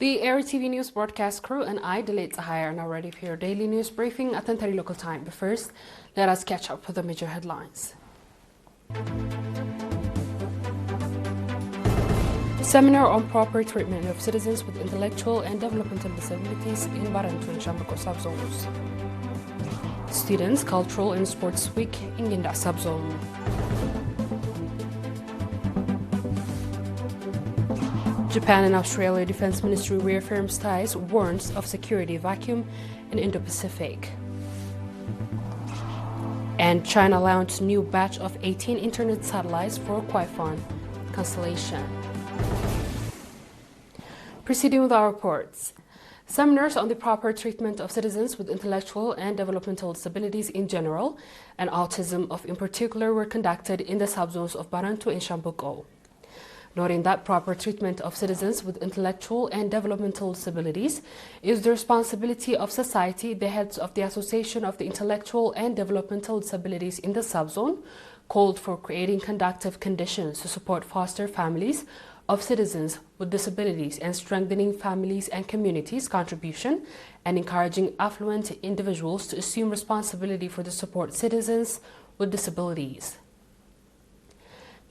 The ERi-TV news broadcast crew and I, Delayed Tahir, are now ready for your daily news briefing at 10:30 local time. But first, let us catch up with the major headlines. Seminar on proper treatment of citizens with intellectual and developmental disabilities in Barantu and Shambako subzones. Students Cultural and Sports Week in Ginda subzone. Japan and Australia Defense Ministry reaffirms ties, warns of security vacuum in Indo-Pacific. And China launched new batch of 18 internet satellites for Kuaifan constellation. Proceeding with our reports. Seminars on the proper treatment of citizens with intellectual and developmental disabilities in general and autism in particular were conducted in the subzones of Barantu and Shambako. Noting that proper treatment of citizens with intellectual and developmental disabilities is the responsibility of society, the heads of the Association of the Intellectual and Developmental Disabilities in the subzone called for creating conducive conditions to support foster families of citizens with disabilities and strengthening families and communities' contribution and encouraging affluent individuals to assume responsibility for the support citizens with disabilities.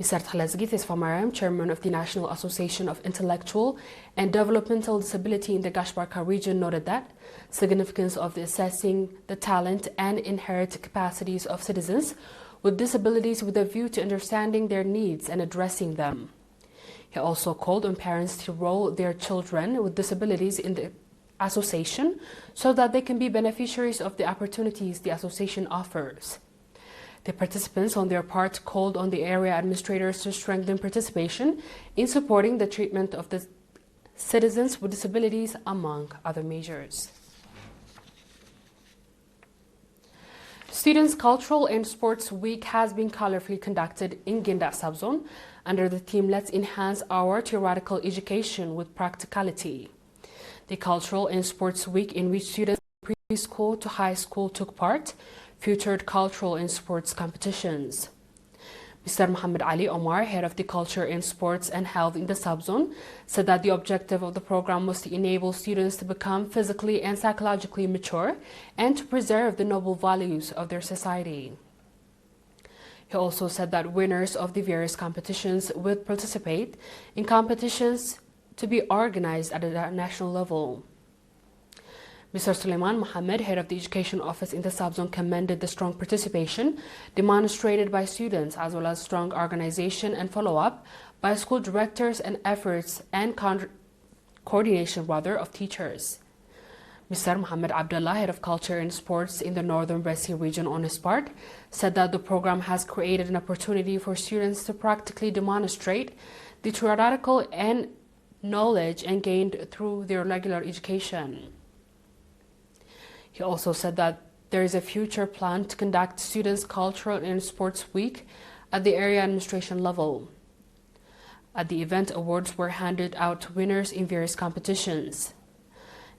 Mr. Thalazgi Tesfamaram, Chairman of the National Association of Intellectual and Developmental Disability in the Gashbarka region, noted that significance of assessing the talent and inherent capacities of citizens with disabilities with a view to understanding their needs and addressing them. He also called on parents to enroll their children with disabilities in the association so that they can be beneficiaries of the opportunities the association offers. The participants on their part called on the area administrators to strengthen participation in supporting the treatment of the citizens with disabilities, among other measures. Students' Cultural and Sports Week has been colorfully conducted in Ginda subzone under the theme Let's Enhance Our Theoretical Education with Practicality. The Cultural and Sports Week, in which students from preschool to high school took part, featured cultural and sports competitions. Mr. Muhammad Ali Omar, head of the Culture and Sports and Health in the subzone, said that the objective of the program was to enable students to become physically and psychologically mature and to preserve the noble values of their society. He also said that winners of the various competitions would participate in competitions to be organized at a national level. Mr. Suleiman Mohammed, head of the Education Office in the subzone, commended the strong participation demonstrated by students as well as strong organization and follow-up by school directors and efforts and coordination of teachers. Mr. Mohammed Abdullah, head of Culture and Sports in the Northern Red Sea region, on his part, said that the program has created an opportunity for students to practically demonstrate the theoretical and knowledge and gained through their regular education. He also said that there is a future plan to conduct Students' Cultural and Sports Week at the area administration level. At the event, awards were handed out to winners in various competitions.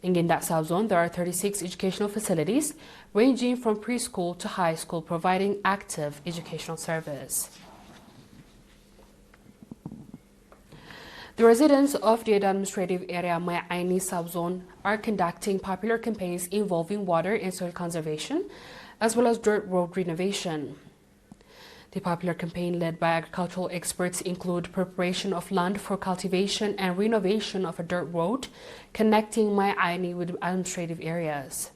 In Ginda subzone, there are 36 educational facilities ranging from preschool to high school providing active educational service. The residents of the administrative area ERi subzone are conducting popular campaigns involving water and soil conservation, as well as dirt road renovation. The popular campaign led by agricultural experts include preparation of land for cultivation and renovation of a dirt road connecting ERi with administrative areas.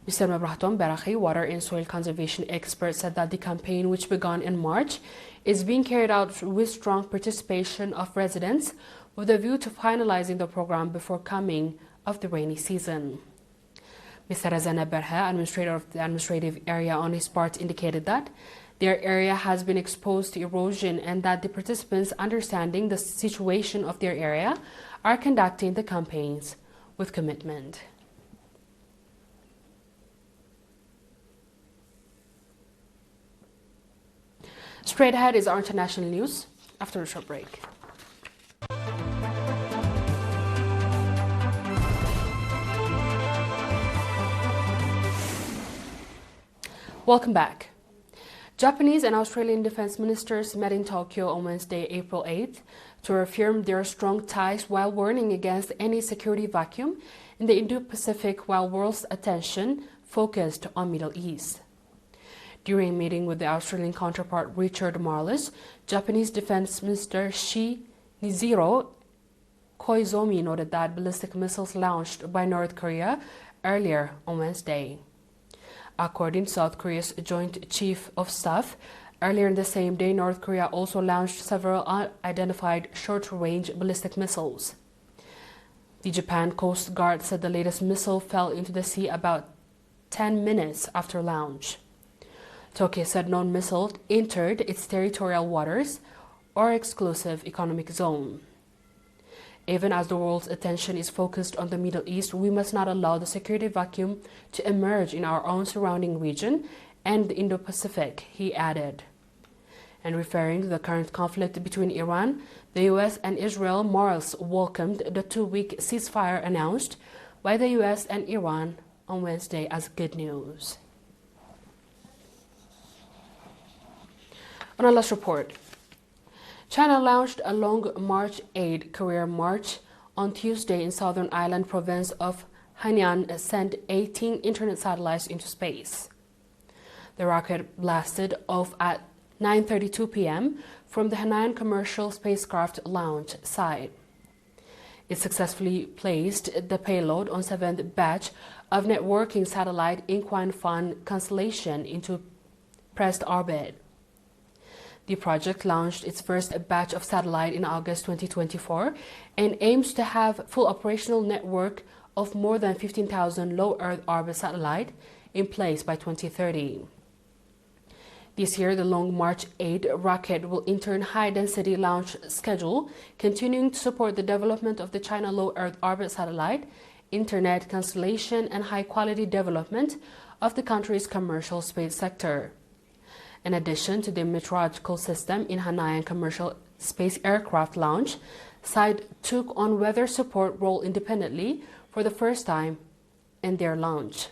Mr. Mabrahton Barahi, water and soil conservation expert, said that the campaign, which began in March, is being carried out with strong participation of residents with a view to finalizing the program before coming of the rainy season. Mr. Razana Berha, administrator of the administrative area, on his part indicated that their area has been exposed to erosion and that the participants, understanding the situation of their area, are conducting the campaigns with commitment. Straight ahead is our international news after a short break. Welcome back. Japanese and Australian defense ministers met in Tokyo on Wednesday, April 8th, to reaffirm their strong ties while warning against any security vacuum in the Indo-Pacific while world's attention focused on Middle East. During a meeting with the Australian counterpart Richard Marles, Japanese Defense Minister Nishiro Koizumi noted that ballistic missiles launched by North Korea earlier on Wednesday. According to South Korea's Joint Chief of Staff, earlier in the same day, North Korea also launched several unidentified short-range ballistic missiles. The Japan Coast Guard said the latest missile fell into the sea about 10 minutes after launch. Tokyo said no missile entered its territorial waters or exclusive economic zone. Even as the world's attention is focused on the Middle East, we must not allow the security vacuum to emerge in our own surrounding region and the Indo-Pacific, he added. And referring to the current conflict between Iran, the U.S. and Israel, Marles welcomed the 2-week ceasefire announced by the U.S. and Iran on Wednesday as good news. On our last report, China launched a Long March 8 career march on Tuesday in southern island province of Hainan, sent 18 internet satellites into space. The rocket blasted off at 9:32 p.m. from the Hainan commercial spacecraft launch site. It successfully placed the payload on 7th batch of networking satellite Inquan constellation into pressed orbit. The project launched its first batch of satellite in August 2024 and aims to have full operational network of more than 15,000 low Earth orbit satellite in place by 2030. This year, the Long March 8 rocket will enter high-density launch schedule, continuing to support the development of the China Low Earth Orbit satellite, internet constellation, and high-quality development of the country's commercial space sector. In addition to the meteorological system in Hainan commercial space aircraft launch, site took on weather support role independently for the first time in their launch.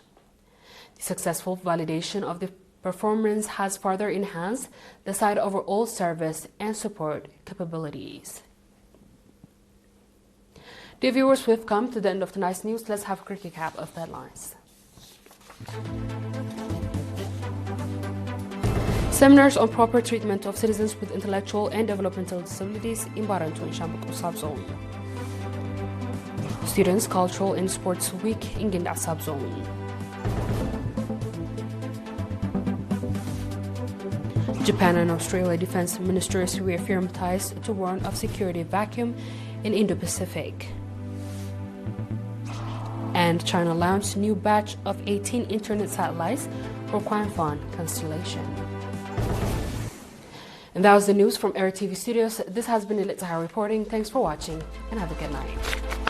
The successful validation of the performance has further enhanced the site overall service and support capabilities. Dear viewers, we've come to the end of tonight's news. Let's have a quick recap of the headlines. Seminars on proper treatment of citizens with intellectual and developmental disabilities in Barantu and Shambuku subzone. Students' Cultural and Sports Week in Ginda subzone. Japan and Australia defense ministers reaffirm ties to warn of security vacuum in Indo-Pacific. And China launched new batch of 18 internet satellites for Quanfan constellation. And that was the news from ERi-TV studios. This has been Eritrea reporting. Thanks for watching and have a good night.